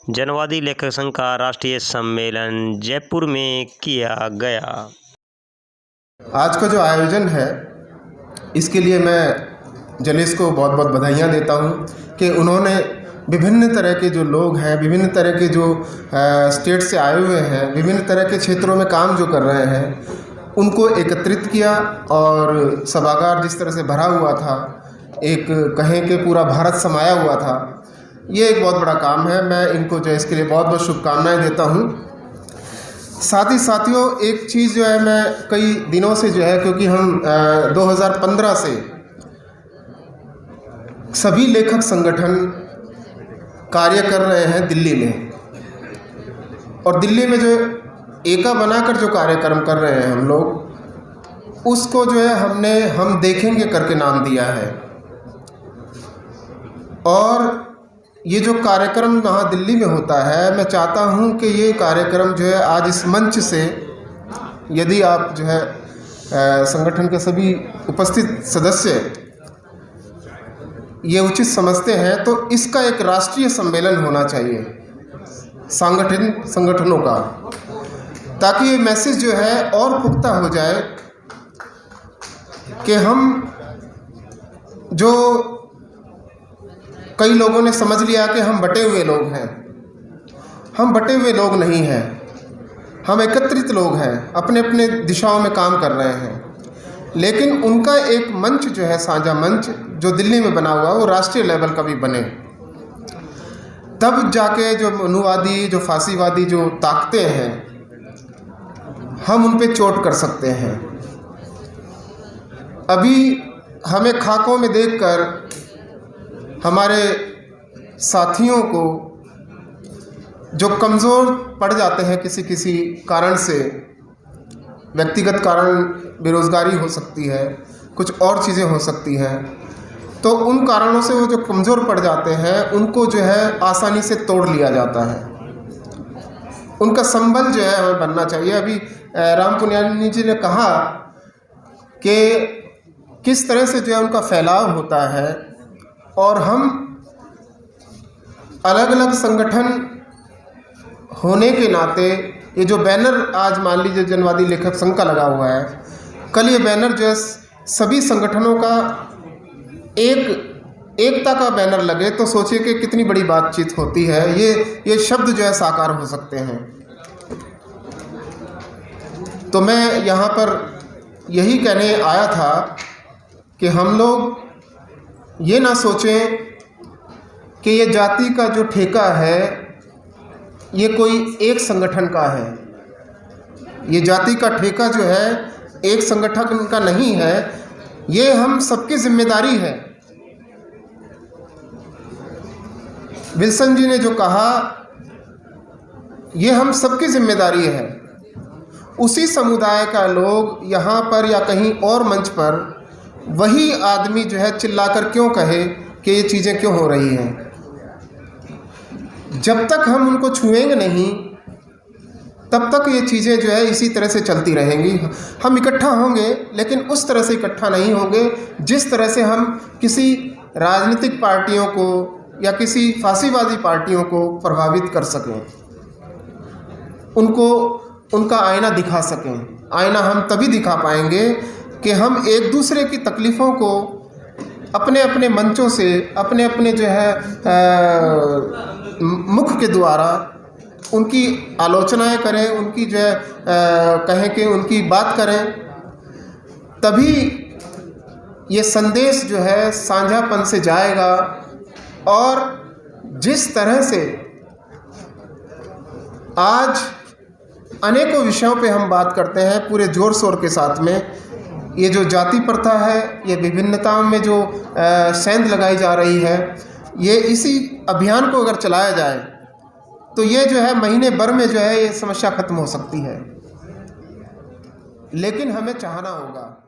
जनवादी लेखक संघ का राष्ट्रीय सम्मेलन जयपुर में किया गया। आज का जो आयोजन है इसके लिए मैं जलेश को बहुत बहुत बधाइयाँ देता हूँ कि उन्होंने विभिन्न तरह के जो लोग हैं, विभिन्न तरह के जो स्टेट से आए हुए हैं, विभिन्न तरह के क्षेत्रों में काम जो कर रहे हैं, उनको एकत्रित किया और सभागार जिस तरह से भरा हुआ था, एक कहें कि पूरा भारत समाया हुआ था, ये एक बहुत बड़ा काम है। मैं इनको जो है इसके लिए बहुत बहुत शुभकामनाएं देता हूँ। साथ ही साथियों, एक चीज़ जो है मैं कई दिनों से जो है, क्योंकि हम 2015 से सभी लेखक संगठन कार्य कर रहे हैं दिल्ली में, और दिल्ली में जो एका बनाकर जो कार्यक्रम कर रहे हैं हम लोग, उसको जो है हमने हम देखेंगे करके नाम दिया है। और ये जो कार्यक्रम वहाँ दिल्ली में होता है, मैं चाहता हूँ कि ये कार्यक्रम जो है आज इस मंच से, यदि आप जो है संगठन के सभी उपस्थित सदस्य ये उचित समझते हैं, तो इसका एक राष्ट्रीय सम्मेलन होना चाहिए संगठनों का, ताकि ये मैसेज जो है और पुख्ता हो जाए कि हम जो कई लोगों ने समझ लिया कि हम बटे हुए लोग हैं, हम बटे हुए लोग नहीं हैं, हम एकत्रित लोग हैं, अपने अपने दिशाओं में काम कर रहे हैं। लेकिन उनका एक मंच जो है, साझा मंच जो दिल्ली में बना हुआ है, वो राष्ट्रीय लेवल का भी बने, तब जाके जो मनुवादी, जो फांसीवादी जो ताकतें हैं, हम उन पे चोट कर सकते हैं। अभी हमें खाकों में देखकर हमारे साथियों को जो कमज़ोर पड़ जाते हैं किसी किसी कारण से, व्यक्तिगत कारण बेरोज़गारी हो सकती है, कुछ और चीज़ें हो सकती हैं, तो उन कारणों से वो जो कमज़ोर पड़ जाते हैं उनको जो है आसानी से तोड़ लिया जाता है। उनका संबल जो है हमें बनना चाहिए। अभी राम पुनियानी जी ने कहा कि किस तरह से जो है उनका फैलाव होता है, और हम अलग अलग संगठन होने के नाते, ये जो बैनर आज मान लीजिए जनवादी लेखक संघ का लगा हुआ है, कल ये बैनर जो है सभी संगठनों का एकता का बैनर लगे, तो सोचिए कि कितनी बड़ी बातचीत होती है। ये शब्द जो है साकार हो सकते हैं। तो मैं यहाँ पर यही कहने आया था कि हम लोग ये ना सोचें कि ये जाति का जो ठेका है ये कोई एक संगठन का है। ये जाति का ठेका जो है एक संगठन का नहीं है, ये हम सबकी जिम्मेदारी है। विल्सन जी ने जो कहा, ये हम सबकी जिम्मेदारी है। उसी समुदाय का लोग यहाँ पर या कहीं और मंच पर वही आदमी जो है चिल्लाकर क्यों कहे कि ये चीज़ें क्यों हो रही हैं। जब तक हम उनको छुएंगे नहीं, तब तक ये चीज़ें जो है इसी तरह से चलती रहेंगी। हम इकट्ठा होंगे, लेकिन उस तरह से इकट्ठा नहीं होंगे जिस तरह से हम किसी राजनीतिक पार्टियों को या किसी फांसीवादी पार्टियों को प्रभावित कर सकें, उनको उनका आईना दिखा सकें। आईना हम तभी दिखा पाएंगे कि हम एक दूसरे की तकलीफ़ों को अपने अपने मंचों से, अपने अपने जो है मुख के द्वारा उनकी आलोचनाएं करें, उनकी जो है कहें कि उनकी बात करें, तभी ये संदेश जो है साझापन से जाएगा। और जिस तरह से आज अनेकों विषयों पे हम बात करते हैं पूरे जोर शोर के साथ में, ये जो जाति प्रथा है, ये विभिन्नताओं में जो सेंध लगाई जा रही है, ये इसी अभियान को अगर चलाया जाए तो ये जो है महीने भर में जो है ये समस्या खत्म हो सकती है। लेकिन हमें चाहना होगा।